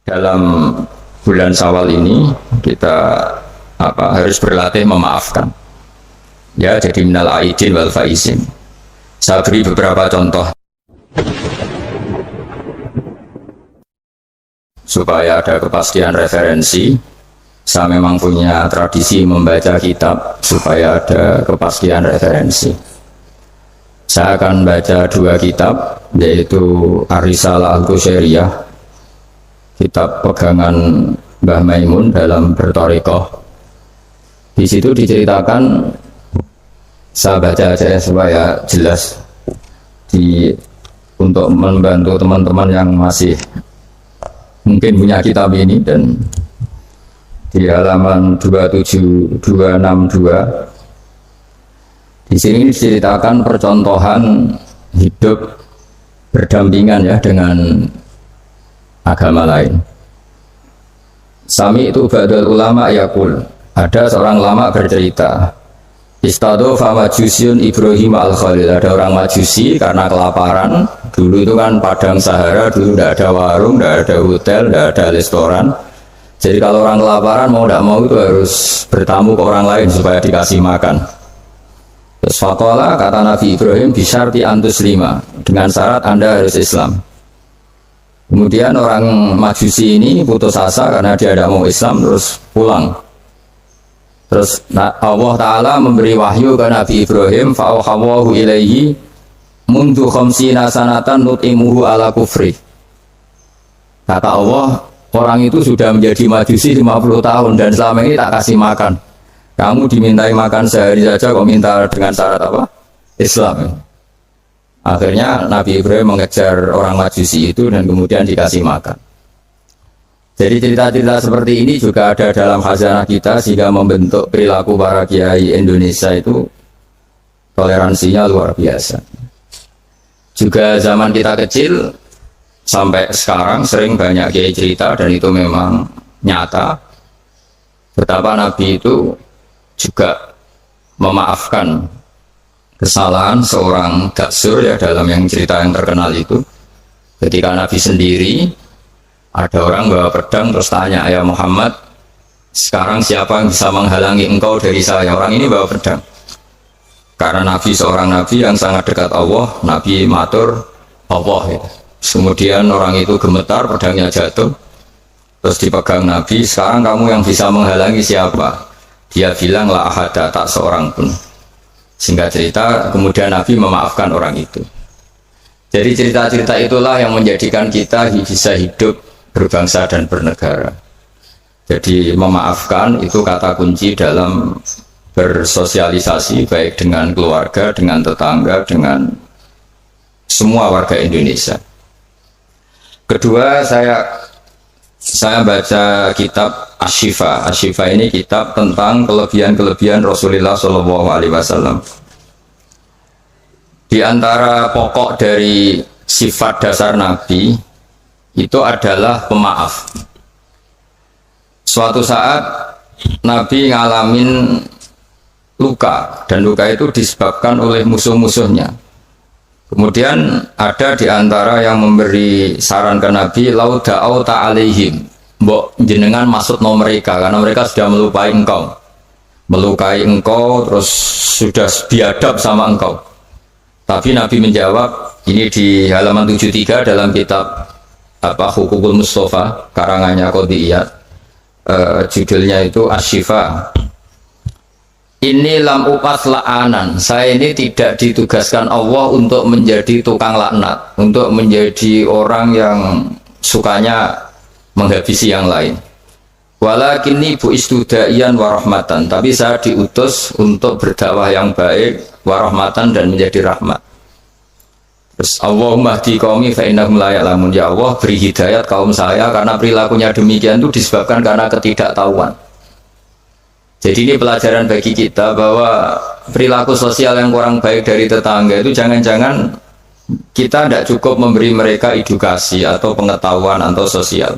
dalam bulan Syawal ini kita harus berlatih memaafkan. Ya, jadi minal aidin wal faizin. Saya beri beberapa contoh supaya ada kepastian referensi. Saya memang punya tradisi membaca kitab supaya ada kepastian referensi. Saya akan baca dua kitab, yaitu Ar-Risalah Al-Qushairiyah, kitab pegangan Mbah Maimun dalam berthariqah. Di situ diceritakan, saya baca aja supaya jelas untuk membantu teman-teman yang masih mungkin punya kitab ini. Dan di halaman 27262 di sini diceritakan percontohan hidup berdampingan ya dengan agama lain. Sami itu ba'dal ulama yaqul, ada seorang ulama bercerita, Istadofa majusyun Ibrahim al-Khalil. Ada orang majusi karena kelaparan. Dulu itu kan padang Sahara, dulu tidak ada warung, tidak ada hotel, tidak ada restoran. Jadi kalau orang kelaparan mau tidak mau itu harus bertamu ke orang lain supaya dikasih makan. Terus faqala, kata Nabi Ibrahim, bisyarti antus lima, dengan syarat Anda harus Islam. Kemudian orang majusi ini putus asa karena dia tidak mau Islam, terus pulang. Terus Allah Ta'ala memberi wahyu ke Nabi Ibrahim, fa'auhawahu ilaihi mundu khamsina sanatan nut'imuhu ala kufri. Kata Allah, orang itu sudah menjadi majusi 50 tahun dan selama ini tak kasih makan. Kamu dimintai makan sehari saja kok minta dengan syarat apa? Islam. Akhirnya Nabi Ibrahim mengejar orang majusi itu dan kemudian dikasih makan. Jadi cerita-cerita seperti ini juga ada dalam khazanah kita, sehingga membentuk perilaku para kiai Indonesia itu toleransinya luar biasa. Juga zaman kita kecil sampai sekarang sering banyak kiai cerita, dan itu memang nyata, betapa Nabi itu juga memaafkan kesalahan seorang daksur ya, dalam yang cerita yang terkenal itu. Ketika Nabi sendiri, ada orang bawa pedang terus tanya, ya Muhammad, sekarang siapa yang bisa menghalangi engkau dari saya? Orang ini bawa pedang. Karena Nabi seorang Nabi yang sangat dekat Allah, Nabi matur Allah ya. Kemudian orang itu gemetar, pedangnya jatuh, terus dipegang Nabi, sekarang kamu yang bisa menghalangi siapa? Dia bilang la ahada, tak seorang pun. Singkat cerita, kemudian Nabi memaafkan orang itu. Jadi cerita-cerita itulah yang menjadikan kita bisa hidup berbangsa dan bernegara. Jadi memaafkan itu kata kunci dalam bersosialisasi, baik dengan keluarga, dengan tetangga, dengan semua warga Indonesia. Kedua, saya baca kitab Asy-Syifa. Asy-Syifa ini kitab tentang kelebihan-kelebihan Rasulullah SAW. Di antara pokok dari sifat dasar Nabi itu adalah pemaaf. Suatu saat Nabi ngalamin luka, dan luka itu disebabkan oleh musuh-musuhnya. Kemudian ada di antara yang memberi saran ke Nabi, lau da'au ta'alaihim, mbok jenengan maksud no mereka, karena mereka sudah melukai engkau, terus sudah biadab sama engkau. Tapi Nabi menjawab, ini di halaman 73 dalam kitab Hukukul Mustafa, karangannya Qodiyat, judulnya itu Asy-Syifa. Ini lam upas la'anan, saya ini tidak ditugaskan Allah untuk menjadi tukang laknat, untuk menjadi orang yang sukanya menghabisi yang lain. Walakinni bu'istu da'iyan warahmatan, tapi saya diutus untuk berdakwah yang baik, warahmatan, dan menjadi rahmat. Terus Allahumma hdi qaumi fa innahum la ya'lamun, ya Allah beri hidayat kaum saya, karena perilakunya demikian itu disebabkan karena ketidaktahuan. Jadi ini pelajaran bagi kita bahwa perilaku sosial yang kurang baik dari tetangga itu jangan-jangan kita tidak cukup memberi mereka edukasi atau pengetahuan atau sosial.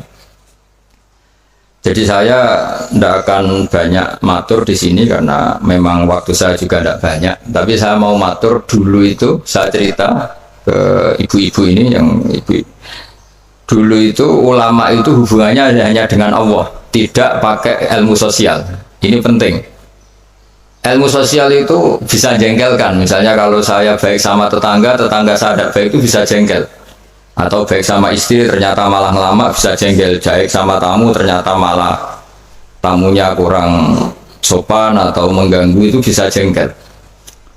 Jadi saya tidak akan banyak matur di sini karena memang waktu saya juga tidak banyak. Tapi saya mau matur dulu itu, saya cerita ke ibu-ibu ini, yang ibu Dulu itu ulama itu hubungannya hanya dengan Allah, tidak pakai ilmu sosial. Ini penting. Ilmu sosial itu bisa jengkelkan. Misalnya kalau saya baik sama tetangga, tetangga saya tidak baik itu bisa jengkel. Atau baik sama istri ternyata malah lama bisa jengkel. Baik sama tamu ternyata malah tamunya kurang sopan atau mengganggu itu bisa jengkel.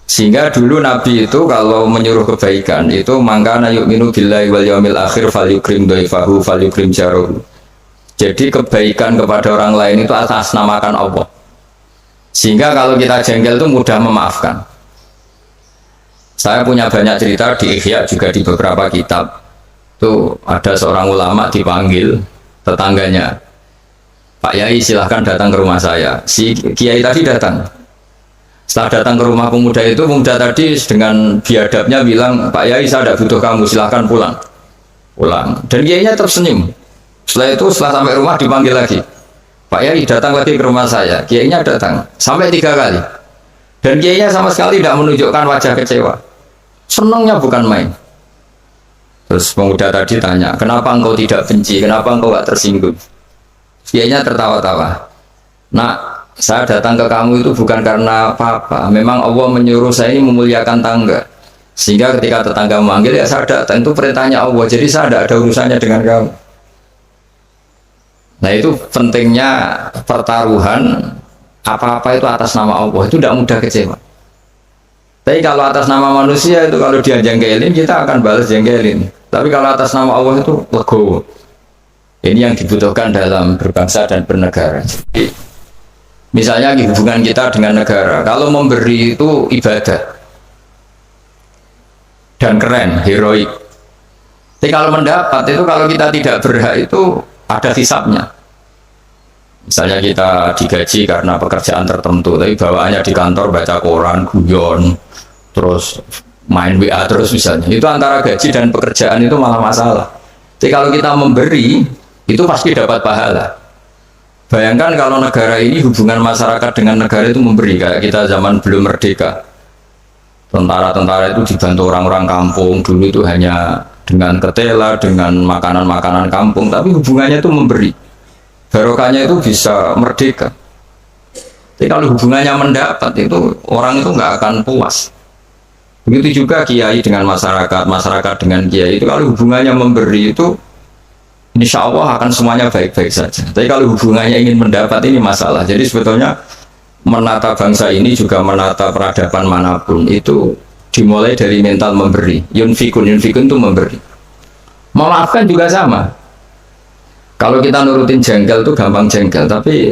Sehingga dulu Nabi itu kalau menyuruh kebaikan itu mangkana yu'minu billahi wal yaumil akhir falyukrim dhaifahu falyukrim jaruhu. Jadi kebaikan kepada orang lain itu atas namakan Allah. Sehingga kalau kita jengkel itu mudah memaafkan. Saya punya banyak cerita di Ihya juga di beberapa kitab. Itu ada seorang ulama dipanggil tetangganya, Pak Yai silahkan datang ke rumah saya. Si Kiai tadi datang. Setelah datang ke rumah pemuda itu, pemuda tadi dengan biadabnya bilang, Pak Yai saya tidak butuh kamu, silahkan pulang. Pulang. Dan Kiainya tersenyum. Setelah itu, setelah sampai rumah dipanggil lagi. Pak Yai datang lagi ke rumah saya. Kiainya datang. Sampai 3 kali. Dan Kiainya sama sekali tidak menunjukkan wajah kecewa. Senangnya bukan main. Terus pemuda tadi tanya, kenapa engkau tidak benci? Kenapa engkau tidak tersinggung? Kiainya tertawa-tawa. Nah, saya datang ke kamu itu bukan karena apa-apa. Memang Allah menyuruh saya ini memuliakan tangga. Sehingga ketika tetangga memanggil ya saya datang. Itu perintahnya Allah. Jadi saya tidak ada urusannya dengan kamu. Nah itu pentingnya pertaruhan. Apa-apa itu atas nama Allah. Itu tidak mudah kecewa. Tapi kalau atas nama manusia itu kalau dia jengkelin kita akan balas jengkelin. Tapi kalau atas nama Allah itu legowo. Ini yang dibutuhkan dalam berbangsa dan bernegara. Jadi, misalnya hubungan kita dengan negara, kalau memberi itu ibadah dan keren, heroik. Tapi kalau mendapat itu, kalau kita tidak berhak itu ada hisabnya. Misalnya kita digaji karena pekerjaan tertentu, tapi bawaannya di kantor baca koran, guyon, terus main WA terus misalnya. Itu antara gaji dan pekerjaan itu malah masalah. Tapi kalau kita memberi, itu pasti dapat pahala. Bayangkan kalau negara ini hubungan masyarakat dengan negara itu memberi, kayak kita zaman belum merdeka. Tentara-tentara itu dibantu orang-orang kampung, dulu itu hanya dengan ketela, dengan makanan-makanan kampung, tapi hubungannya itu memberi. Barokahnya itu bisa merdeka. Tapi kalau hubungannya mendapat itu orang itu nggak akan puas. Begitu juga kiai dengan masyarakat, masyarakat dengan kiai itu kalau hubungannya memberi itu insya Allah akan semuanya baik-baik saja. Tapi kalau hubungannya ingin mendapat ini masalah. Jadi sebetulnya menata bangsa ini juga menata peradaban manapun itu dimulai dari mental memberi. Yunfikun itu memberi. Memaafkan juga sama. Kalau kita nurutin jengkel itu gampang jengkel, tapi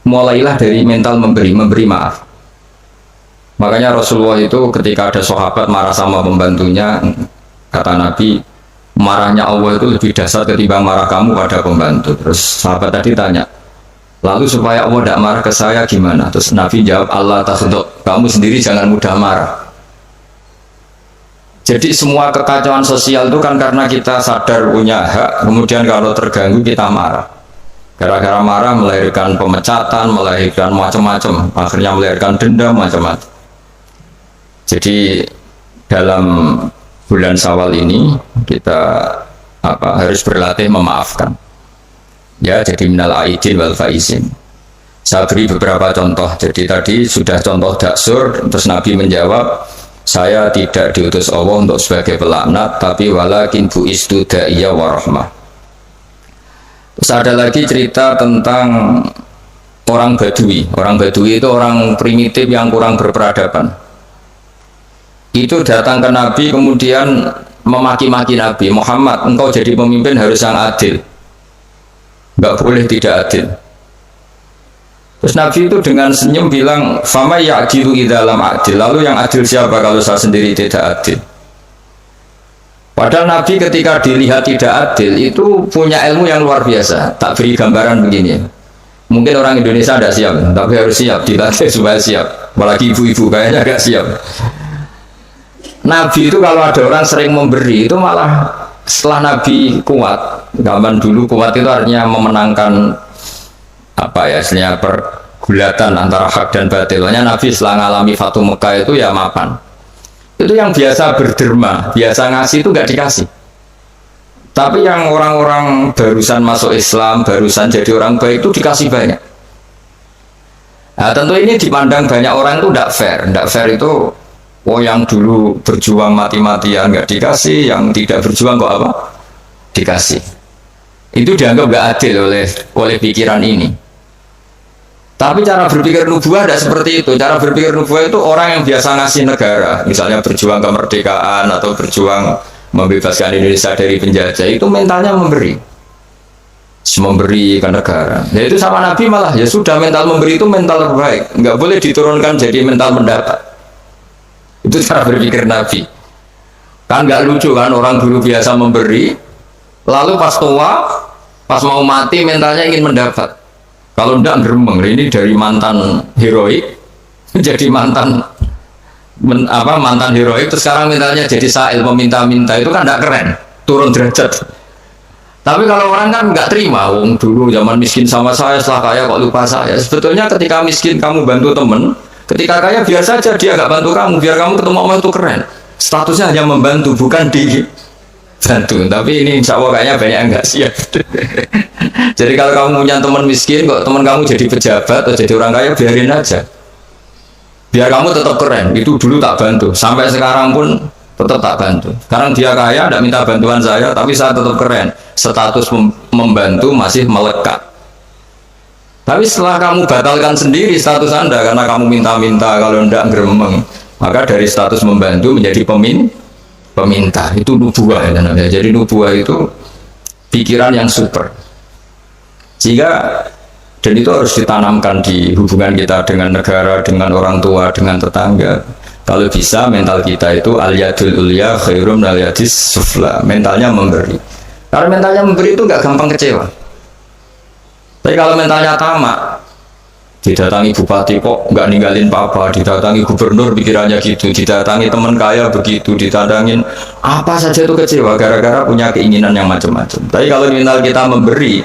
mulailah dari mental memberi maaf. Makanya Rasulullah itu ketika ada sahabat marah sama pembantunya, kata Nabi, marahnya Allah itu lebih dahsyat ketimbang marah kamu pada pembantu. Terus sahabat tadi tanya, lalu supaya Allah tidak marah ke saya gimana? Terus Nabi jawab, Allah takhdok, kamu sendiri jangan mudah marah. Jadi semua kekacauan sosial itu kan karena kita sadar punya hak, kemudian kalau terganggu kita marah. Gara-gara marah melahirkan pemecatan, melahirkan macam-macam, akhirnya melahirkan dendam macam-macam. Jadi dalam bulan Syawal ini kita harus berlatih memaafkan. Ya, jadi minal aidin wal faizin. Saya beri beberapa contoh. Jadi tadi sudah contoh daksur, terus Nabi menjawab, saya tidak diutus Allah untuk sebagai pelaknat, tapi walakin bu'istu da'iyya wa rahmah. Terus ada lagi cerita tentang orang Badui. Orang Badui itu orang primitif yang kurang berperadaban. Itu datang ke Nabi kemudian memaki-maki Nabi, Muhammad, engkau jadi pemimpin harus yang adil, nggak boleh tidak adil. Terus Nabi itu dengan senyum bilang, fama ya'dilu idzalam adil, lalu yang adil siapa kalau saya sendiri tidak adil? Padahal Nabi ketika dilihat tidak adil itu punya ilmu yang luar biasa. Tak beri gambaran begini, mungkin orang Indonesia tidak siap, tapi harus siap, dilatih supaya siap. Apalagi ibu-ibu kayaknya agak siap. Nabi itu kalau ada orang sering memberi itu malah setelah Nabi kuat, zaman dulu kuat itu artinya memenangkan istilahnya pergulatan antara hak dan batil. Nabi setelah mengalami Fatu Mekah itu ya mapan. Itu yang biasa berderma, biasa ngasih itu nggak dikasih. Tapi yang orang-orang barusan masuk Islam, barusan jadi orang baik itu dikasih banyak. Nah, tentu ini dipandang banyak orang itu tidak fair. Tidak fair itu, oh yang dulu berjuang mati-matian nggak dikasih, yang tidak berjuang kok apa? Dikasih. Itu dianggap nggak adil oleh pikiran ini. Tapi cara berpikir nubuah tidak seperti itu. Cara berpikir nubuah itu orang yang biasa ngasih negara, misalnya berjuang kemerdekaan atau berjuang membebaskan Indonesia dari penjajah, itu mentalnya memberi ke negara. Ya itu sama Nabi malah ya sudah, mental memberi itu mental terbaik, nggak boleh diturunkan jadi mental mendapat. Itu cara berpikir Nabi. Kan nggak lucu kan, orang dulu biasa memberi, lalu pas tua, pas mau mati mentalnya ingin mendapat. Kalau enggak geremeng, ini dari mantan heroik jadi mantan heroik, terus sekarang mentalnya jadi sa'il, meminta-minta, itu kan enggak keren, turun derajat. Tapi kalau orang kan nggak terima, wong dulu zaman miskin sama saya, setelah kaya kok lupa saya. Sebetulnya ketika miskin kamu bantu temen, ketika kaya biasa aja dia nggak bantu kamu, biar kamu ketemu Allah itu keren. Statusnya hanya membantu, bukan dibantu. Tapi ini insya Allah kayaknya banyak yang nggak siap. Jadi kalau kamu punya teman miskin, kok teman kamu jadi pejabat atau jadi orang kaya, biarin aja. Biar kamu tetap keren. Itu dulu tak bantu, sampai sekarang pun tetap tak bantu. Sekarang dia kaya, tidak minta bantuan saya, tapi saya tetap keren. Status membantu masih melekat. Tapi setelah kamu batalkan sendiri status Anda karena kamu minta-minta, kalau tidak geremeng, maka dari status membantu menjadi peminta. Itu nubuah ya namanya. Jadi nubuah itu pikiran yang super. Sehingga dan itu harus ditanamkan di hubungan kita dengan negara, dengan orang tua, dengan tetangga. Kalau bisa mental kita itu al-yadul ulya khairum al yadis sufla, mentalnya memberi. Karena mentalnya memberi itu nggak gampang kecewa. Tapi kalau mentalnya tamak, didatangi bupati kok nggak ninggalin papa, didatangi gubernur pikirannya gitu, didatangi teman kaya begitu, ditandangin apa saja itu kecewa gara-gara punya keinginan yang macam-macam. Tapi kalau mental kita memberi,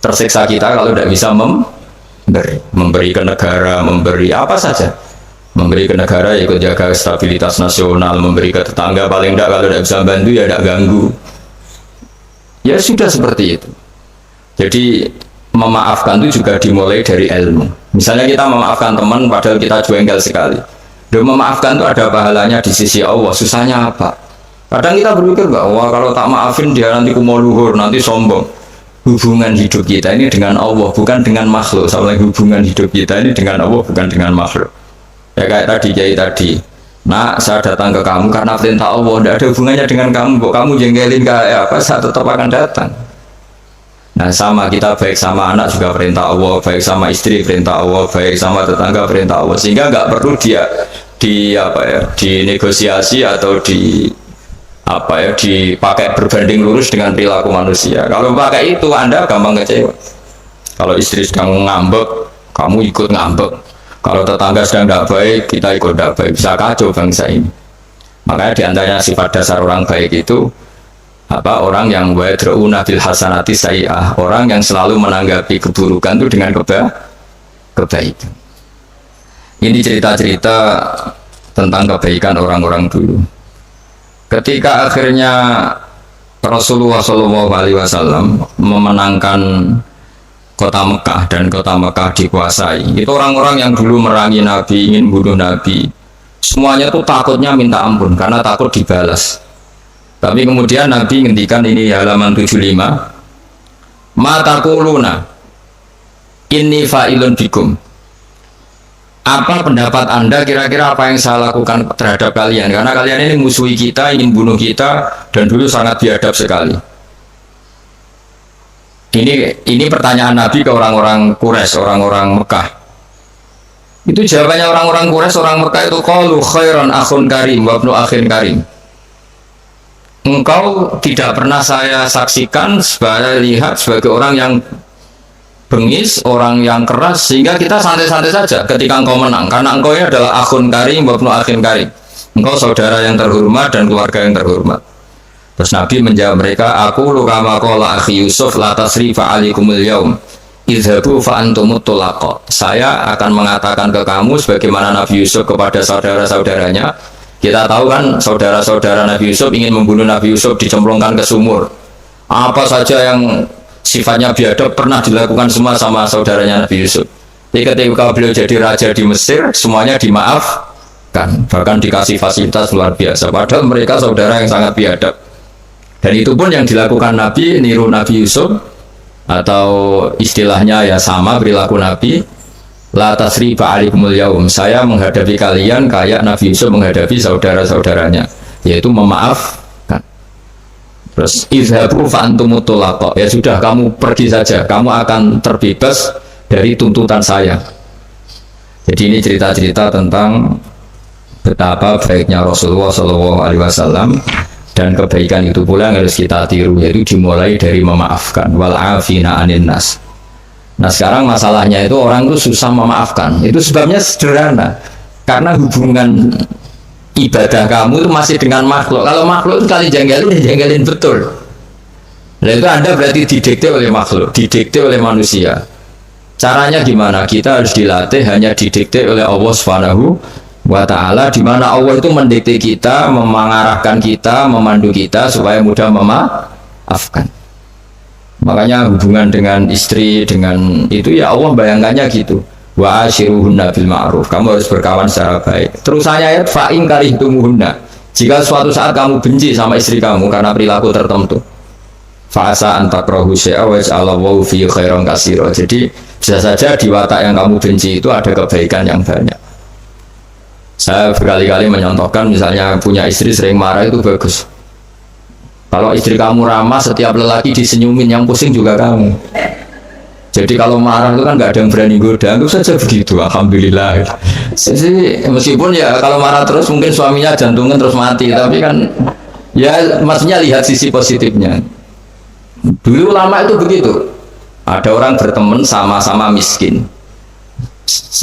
tersiksa kita kalau tidak bisa memberi ke negara, memberi apa saja. Memberi ke negara ya ikut jaga stabilitas nasional, memberi ke tetangga paling tidak kalau tidak bisa bantu ya tidak ganggu. Ya sudah seperti itu. Jadi memaafkan itu juga dimulai dari ilmu. Misalnya kita memaafkan teman padahal kita jengkel sekali. Dan memaafkan itu ada pahalanya di sisi Allah. Susahnya apa? Kadang kita berpikir enggak, wah kalau tak maafin dia nanti kumo luhur, nanti sombong. Hubungan hidup kita ini dengan Allah, bukan dengan makhluk. Soalnya hubungan hidup kita ini dengan Allah, bukan dengan makhluk. Ya kayak tadi. Nah, saya datang ke kamu karena perintah Allah, tidak ada hubungannya dengan kamu. Kok kamu jengkelin kayak apa, saya tetap akan datang. Nah, sama kita baik sama anak juga perintah Allah, baik sama istri perintah Allah, baik sama tetangga perintah Allah. Sehingga nggak perlu dia dinegosiasi atau dipakai berbanding lurus dengan perilaku manusia. Kalau pakai itu Anda gampang kecewa. Kalau istri sedang ngambek, kamu ikut ngambek. Kalau tetangga sedang tidak baik, kita ikut tidak baik, bisa kacau bangsa ini. Makanya diantaranya sifat dasar orang baik itu orang yang wadra'una bil hasanati sayyi'ah, orang yang selalu menanggapi keburukan itu dengan kebaikan. Ini cerita-cerita tentang kebaikan orang-orang dulu. Ketika akhirnya Rasulullah SAW memenangkan kota Mekah dan kota Mekah dikuasai, itu orang-orang yang dulu merangi Nabi, ingin bunuh Nabi, semuanya tuh takutnya minta ampun karena takut dibalas. Tapi kemudian Nabi ngendikan ini halaman 75, mata kuluna ini fa'ilun bikum, apa pendapat Anda kira-kira apa yang saya lakukan terhadap kalian, karena kalian ini musuhi kita, ingin bunuh kita, dan dulu sangat biadab sekali. Ini pertanyaan Nabi ke orang-orang Quraisy, orang-orang Mekah. Itu jawabannya orang-orang Quraisy, orang Mekah itu qalu khairan akhun karim wa ibnu akhin karim. Engkau tidak pernah saya saksikan lihat sebagai orang yang bengis, orang yang keras, sehingga kita santai-santai saja ketika engkau menang, karena engkau ini adalah akhun karim wa ibnu akhin karim. Engkau saudara yang terhormat dan keluarga yang terhormat. Terus Nabi menjawab mereka, aku lukama qala akhi Yusuf la tasrifa alaikumul yaum idhabu fa antumut tulaqa. Saya akan mengatakan ke kamu sebagaimana Nabi Yusuf kepada saudara-saudaranya. Kita tahu kan saudara-saudara Nabi Yusuf ingin membunuh Nabi Yusuf, dicemplungkan ke sumur. Apa saja yang sifatnya biadab pernah dilakukan semua sama saudaranya Nabi Yusuf. Jadi ketika beliau jadi raja di Mesir, semuanya dimaafkan, bahkan dikasih fasilitas luar biasa. Padahal mereka saudara yang sangat biadab. Dan itu pun yang dilakukan Nabi, niru Nabi Yusuf, atau istilahnya ya sama perilaku Nabi. La tasriba alaikumul yaum. Saya menghadapi kalian kayak Nabi Yusuf menghadapi saudara-saudaranya, yaitu memaafkan. Terus izhabu fa antum mutlaqa. Ya sudah, kamu pergi saja, kamu akan terbebas dari tuntutan saya. Jadi ini cerita-cerita tentang betapa baiknya Rasulullah SAW, dan kebaikan itu pula yang harus kita tiru, yaitu dimulai dari memaafkan. Wal afina anin nas. Nah sekarang masalahnya itu orang itu susah memaafkan. Itu sebabnya sederhana, karena hubungan ibadah kamu itu masih dengan makhluk. Kalau makhluk itu kali janggalin, janggalin betul. Nah itu Anda berarti didikte oleh makhluk, didikte oleh manusia. Caranya gimana? Kita harus dilatih hanya didikte oleh Allah Subhanahu wa ta'ala, di mana Allah itu mendikte kita, mengarahkan kita, memandu kita supaya mudah memaafkan. Makanya hubungan dengan istri, dengan itu ya Allah bayangkannya gitu. Wa ashiruhunna bil ma'ruf. Kamu harus berkawan secara baik. Terusannya ayat fa in karihtumuhunna. Jika suatu saat kamu benci sama istri kamu karena perilaku tertentu, fa asa an takrahu syai'a wa ja'alallahu fi khairan katsira. Jadi bisa saja di watak yang kamu benci itu ada kebaikan yang banyak. Saya berkali-kali menyontohkan, misalnya punya istri sering marah itu bagus. Kalau istri kamu ramah, setiap lelaki disenyumin, yang pusing juga kamu. Jadi kalau marah itu kan nggak ada yang berani goda, itu saja begitu. Alhamdulillah. Jadi, meskipun ya kalau marah terus mungkin suaminya jantungnya terus mati, tapi kan ya maksudnya lihat sisi positifnya. Dulu lama itu begitu. Ada orang berteman sama-sama miskin,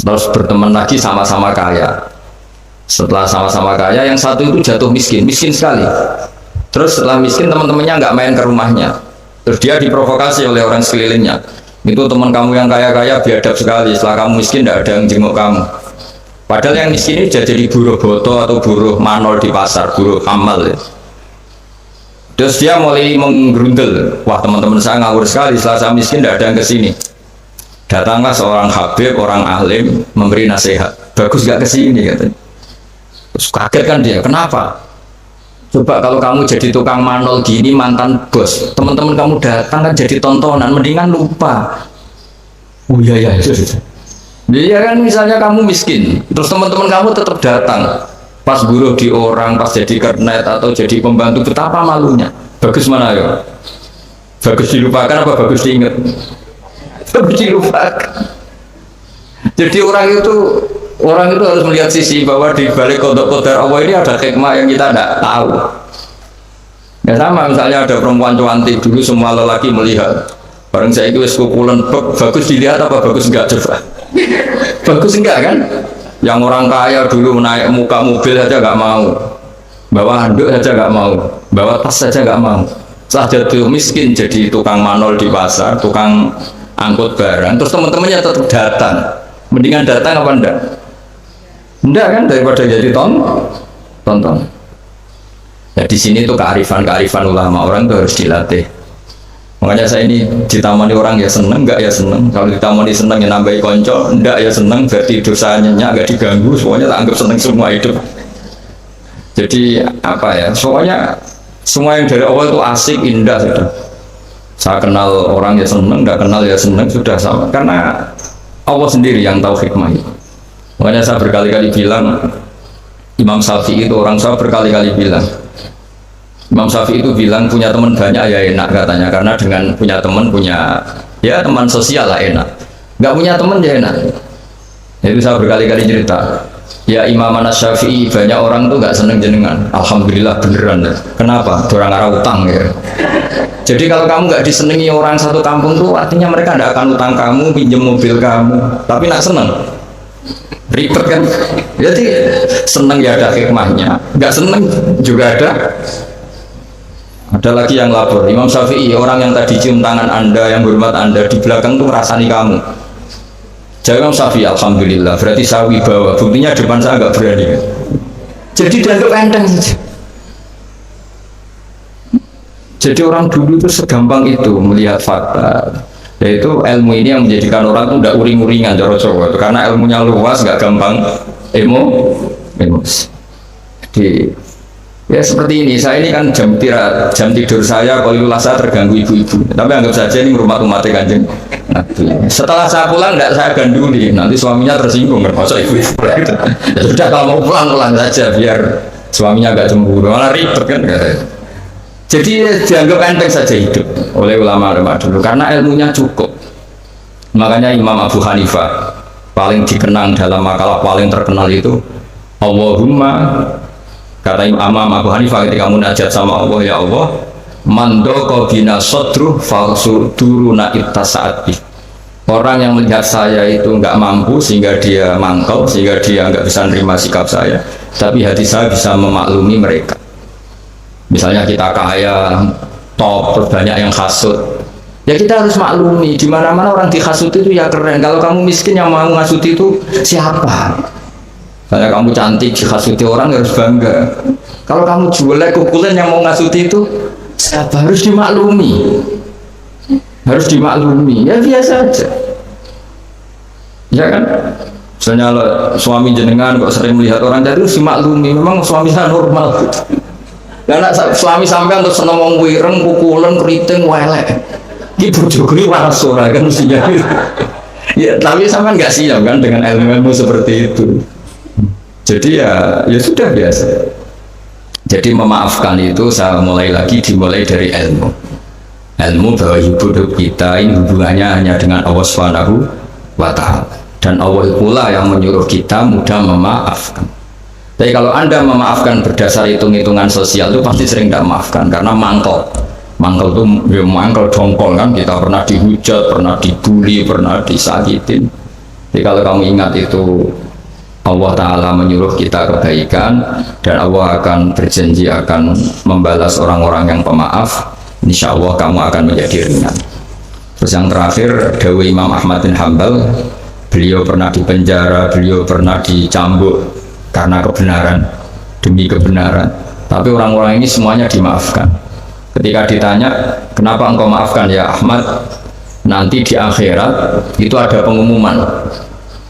terus berteman lagi sama-sama kaya. Setelah sama-sama kaya, yang satu itu jatuh miskin, miskin sekali. Terus setelah miskin, teman-temannya nggak main ke rumahnya. Terus dia diprovokasi oleh orang sekelilingnya. Itu teman kamu yang kaya-kaya biadab sekali, setelah kamu miskin tidak ada yang jenguk kamu. Padahal yang miskin ini sudah jadi buruh boto atau buruh manol di pasar, buruh hamal ya. Terus dia mulai menggerundel, wah teman-teman saya ngawur sekali, setelah saya miskin tidak ada yang kesini. Datanglah seorang habib, orang alim, memberi nasihat, bagus gak kesini katanya. Terus kaget kan dia, kenapa? Coba kalau kamu jadi tukang manol gini, mantan bos, teman-teman kamu datang kan jadi tontonan, mendingan lupa. Oh iya ya, iya kan, misalnya kamu miskin, terus teman-teman kamu tetap datang, pas buruh di orang, pas jadi kernet atau jadi pembantu, betapa malunya. Bagus mana ya? Bagus dilupakan apa bagus diingat? Bagus dilupakan. Jadi orang itu harus melihat sisi bahwa di balik kodok kodar Allah ini ada hikmah yang kita tidak tahu. Ya sama, misalnya ada perempuan cantik, dulu semua lelaki melihat, bareng saya itu kukulan, bagus dilihat apa bagus enggak coba? Bagus enggak kan? Yang orang kaya dulu naik muka mobil saja enggak mau, bawa handuk saja enggak mau, bawa tas saja enggak mau. Setelah jatuh miskin jadi tukang manol di pasar, tukang angkut barang, terus teman-temannya tetap datang. Mendingan datang apa enggak? Enggak kan, daripada jadi tonton. Ya di sini tuh kearifan ulama, orang tuh harus dilatih. Makanya saya ini ditamani orang ya seneng, enggak ya seneng. Kalau ditamani seneng ya nambahi konco, enggak ya seneng, berarti dosanya enggak diganggu, semuanya tak anggap seneng semua hidup. Jadi apa ya, soalnya semua yang dari awal itu asik, indah sudah. Saya kenal orang ya seneng, enggak kenal ya seneng, sudah sama. Karena Allah sendiri yang tahu hikmah itu. Makanya saya berkali-kali bilang, Imam Syafi'i itu orang, saya berkali-kali bilang, Imam Syafi'i itu bilang punya teman banyak ya enak katanya, karena dengan punya teman, ya teman sosial lah enak. Nggak punya teman ya enak. Itu saya berkali-kali cerita, ya Imam Syafi'i banyak orang tuh nggak seneng jenengan. Alhamdulillah beneran. Kenapa? Orang arah utang ya. Jadi kalau kamu nggak disenangi orang satu kampung tuh artinya mereka tidak akan utang kamu, pinjam mobil kamu, tapi nak seneng. Ribet kan? Jadi seneng ya ada hikmahnya, nggak seneng juga ada. Ada lagi yang lapor, Imam Syafi'i, orang yang tadi cium tangan anda, yang hormat anda, di belakang tuh rasani kamu. Jadi Imam Syafi'i, alhamdulillah, berarti saya wibawa, buktinya depan saya nggak berani. Jadi dianggap enteng saja. Jadi orang dulu itu segampang itu melihat fakta. Yaitu ilmu ini yang menjadikan orang itu tidak uring-uringan cara Jawa. Karena ilmunya luas, nggak gampang emosi. Jadi ya seperti ini, saya ini kan jam tidur saya kalau saya terganggu ibu-ibu. Tapi anggap saja ini umat-umatnya Kanjeng Nabi. Setelah saya pulang tidak saya ganduli, nanti suaminya tersinggung termasuk ibu-ibu. Ya sudah kalau mau pulang saja biar suaminya agak cemburu, malah ribet kan. Jadi dianggap enteng saja hidup oleh ulama-ulama dulu karena ilmunya cukup. Makanya Imam Abu Hanifah paling dikenang dalam makalah paling terkenal itu Allahumma, kata Imam Abu Hanifah ketika munajat sama Allah, ya Allah, mandoko bina sodruh falsuduruna ittasaat bih. Orang yang melihat saya itu nggak mampu sehingga dia mangkel, sehingga dia nggak bisa nerima sikap saya, tapi hati saya bisa memaklumi mereka. Misalnya kita kaya, top, banyak yang hasut, ya kita harus maklumi. Di mana-mana orang dihasut itu ya keren. Kalau kamu miskin yang mau ngasut itu siapa? Kalau kamu cantik dihasuti orang harus bangga. Kalau kamu jelek kukulan yang mau ngasuti itu siapa? Harus dimaklumi. Harus dimaklumi. Ya biasa aja. Ya kan? Misalnya suami jenengan kok sering melihat orang jadi harus dimaklumi. Memang suami saya normal. Karena suami sampai untuk seneng wong wireng, kukulan, keriting, welek. Ini bojoku ini waras ora kan mestinya. Ya tapi sampai nggak siap kan dengan ilmu-ilmu seperti itu. Jadi ya sudah biasa. Jadi memaafkan itu saya dimulai dari ilmu. Ilmu bahwa hidup kita ini hubungannya hanya dengan Allah Subhanahu wa Ta'ala. Dan Allah pula yang menyuruh kita mudah memaafkan. Tapi kalau Anda memaafkan berdasar hitung-hitungan sosial itu pasti sering tidak maafkan karena mangkel itu ya mangkel dongkol kan, kita pernah dihujat, pernah dibully, pernah disakitin. Jadi kalau kamu ingat itu Allah Ta'ala menyuruh kita kebaikan dan Allah akan berjanji akan membalas orang-orang yang pemaaf, insya Allah kamu akan menjadi ringan. Terus yang terakhir dawuh Imam Ahmad bin Hanbal, beliau pernah dipenjara, beliau pernah dicambuk karena kebenaran, demi kebenaran, tapi orang-orang ini semuanya dimaafkan. Ketika ditanya kenapa engkau maafkan ya Ahmad, nanti di akhirat itu ada pengumuman,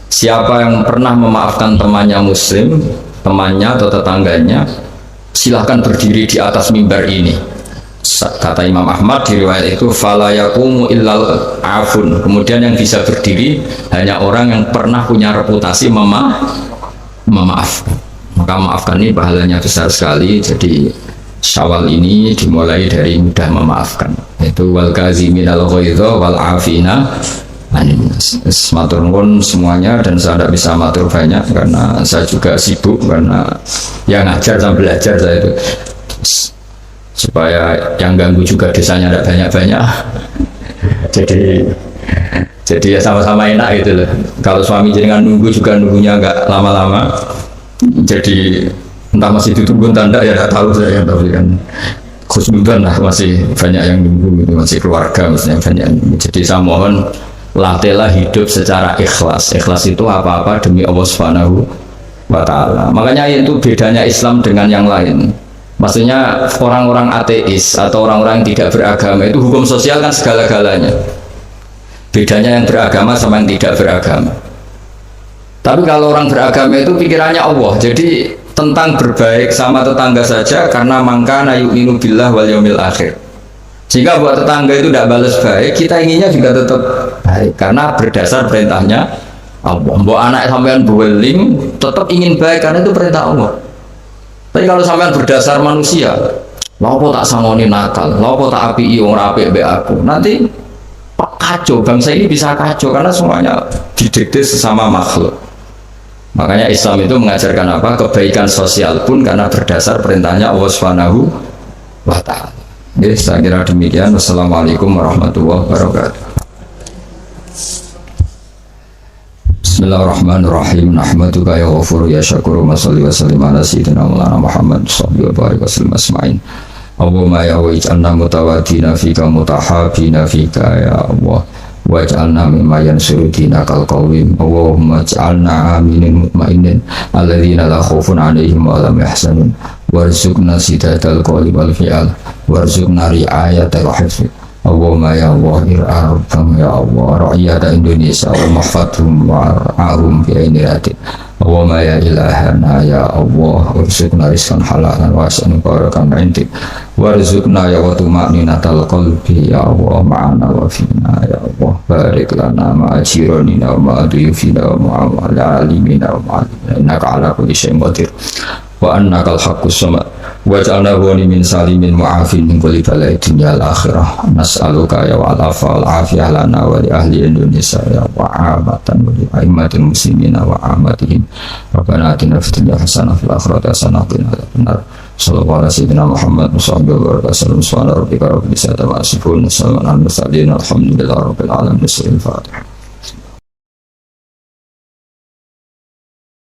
siapa yang pernah memaafkan temannya muslim, temannya atau tetangganya, silahkan berdiri di atas mimbar ini. Kata Imam Ahmad di riwayat itu fala yaqumu illal afun, kemudian yang bisa berdiri hanya orang yang pernah punya reputasi memaafkan. Maka maafkan ini pahalanya besar sekali. Jadi Syawal ini dimulai dari mudah memaafkan, yaitu wal kaziminal ghaidha wal afina anin nas. Matur nuwun semuanya, dan saya tidak bisa matur banyak karena saya juga sibuk, karena yang ngajar dan belajar saya itu, supaya yang ganggu juga desanya tidak banyak-banyak. Jadi ya sama-sama enak gitu loh. Kalau suami jenengan nunggu juga nunggunya nggak lama-lama. Jadi entah masih ditunggu tanda ya nggak tahu saya, tapi kan khusnudan lah, masih banyak yang nunggu, masih keluarga misalnya banyak. Jadi saya mohon latihlah hidup secara ikhlas. Ikhlas itu apa-apa demi Allah Subhanahu wa Ta'ala. Makanya itu bedanya Islam dengan yang lain. Maksudnya orang-orang ateis atau orang-orang yang tidak beragama itu hukum sosial kan segala-galanya. Bedanya yang beragama sama yang tidak beragama. Tapi kalau orang beragama itu pikirannya Allah, jadi tentang berbaik sama tetangga saja, karena mangkana yu'minu billah wal yaumil akhir. Jika buat tetangga itu tidak balas baik, kita inginnya juga tetap baik karena berdasar perintahnya Allah. Mbok anak sampean beweling tetap ingin baik karena itu perintah Allah. Tapi kalau sampean berdasar manusia, lopo tak sangoni nakal, lopo tak api ora apik mbek aku, nanti kacau, bangsa ini bisa kacau karena semuanya didikte sesama makhluk. Makanya Islam itu mengajarkan apa? Kebaikan sosial pun karena berdasar perintahnya Allah Subhanahu wa Ta'ala. Jadi saya kira demikian. Wassalamualaikum warahmatullahi wabarakatuh. Bismillahirrahmanirrahim. Nahmaduka ya ghafur ya syakur wa salli wa sallim ala sayyidina maulana Muhammad sallallahu alaihi wasallam asma'in. Allahumma ya waj'alna mutawadina fika mutahabina fika ya Allah, waj'alna mimma yansuru dinakal qawim. Allahumma ja'alna aminin mutmainin alladhina la khawfun alaihim wa lam yahzanun warzuqna sidatal qawli wal fi'al warzuqna ri'ayatal hifz. Allahumma ya Allah ir'arubham ya Allah ra'iyata Indonesia wa mahfadhum war'ahum bi'ainiratin. Allahumma ya ilahana ya Allah warzuqna rizqan halalan wasi'an barakan intik warzuqna ya watuma'ninatal qalbi ya Allah ma'ana wa fina ya Allah barik lana ma'ajiranina wa ma'aduyufina wa ma'alimina wa ma'alimina innaka ala kulli syai'in qadir wa annakal haqqus samad waj'alna ghani min salimin mu'afin min kulli bala'in dunya al-akhirah nas'aluka ya wa'alafa wal-afiyah lana wa li ahli Indonesia ya wa'amatan wa li a'immatil muslimina wa amatihim rabbana atina fid dunya hasanah fil akhirati hasanah wa qina adzabannar sallallahu alaihi sayyidina Muhammad sallallahu alaihi wasallam subhana rabbika rabbil izzati amma yasifun wa salamun alal mursalin alhamdulillahi rabbil alamin. Al-Fatihah.